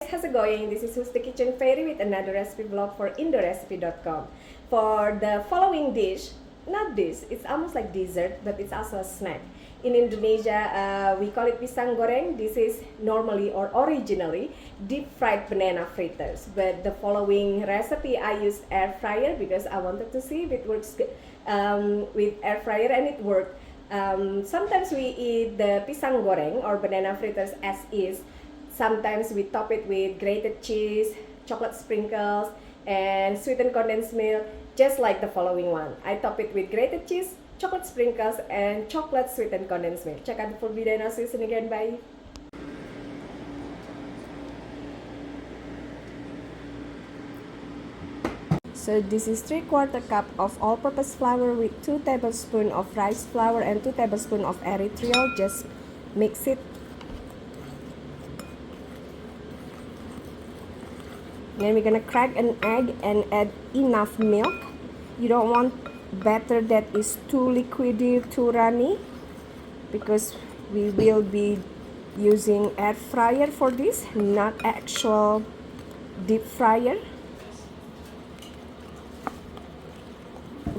how's it going? This is Who's the Kitchen Fairy with another recipe vlog for indorecipe.com. For the following dish, not this, it's almost like dessert, but it's also a snack. In Indonesia, we call it pisang goreng. This is normally or originally deep fried banana fritters. But the following recipe, I used air fryer because I wanted to see if it works with air fryer, and it worked. Sometimes we eat the pisang goreng or banana fritters as is. Sometimes we top it with grated cheese, chocolate sprinkles, and sweetened condensed milk, just like the following one. I top it with grated cheese, chocolate sprinkles, and chocolate sweetened condensed milk. Check out the full video and I'll see you soon again. Bye! So this is 3/4 cup of all-purpose flour with 2 tablespoons of rice flour and 2 tablespoons of erythritol. Just mix it. Then we're gonna crack an egg and add enough milk. You don't want batter that is too liquidy, too runny, because we will be using air fryer for this, not actual deep fryer.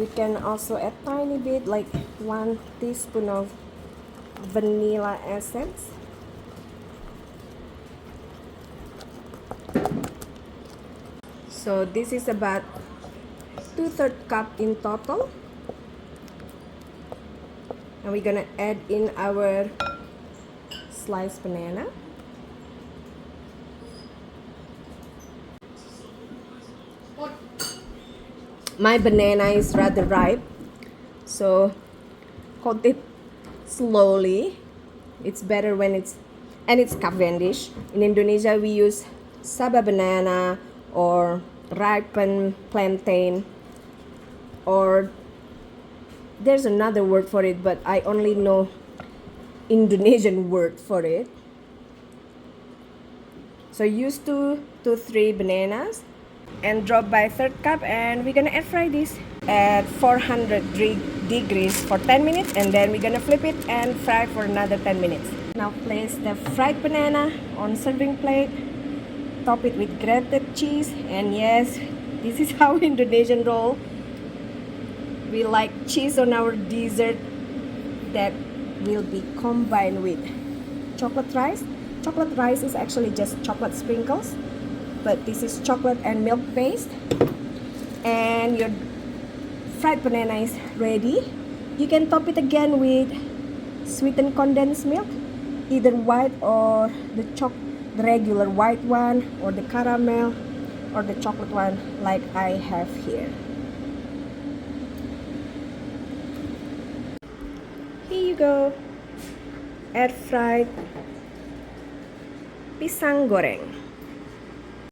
We can also add tiny bit, like 1 teaspoon of vanilla essence. So this is about 2/3 cup in total, and we're gonna add in our sliced banana. My banana is rather ripe, so coat it slowly. It's better when it's Cavendish. In Indonesia we use Sabah banana or ripened plantain, or there's another word for it, but I only know Indonesian word for it. So use 2 to 3 bananas and drop by 1/3 cup, and we're gonna air fry this at 400 degrees for 10 minutes, and then we're gonna flip it and fry for another 10 minutes. Now place the fried banana on serving plate. Top it with grated cheese, and yes, this is how Indonesian roll. We like cheese on our dessert that will be combined with chocolate rice. Chocolate rice is actually just chocolate sprinkles, but this is chocolate and milk paste. And your fried banana is ready. You can top it again with sweetened condensed milk, either white or the regular white one, or the caramel, or the chocolate one like I have here. Here you go, air fried pisang goreng.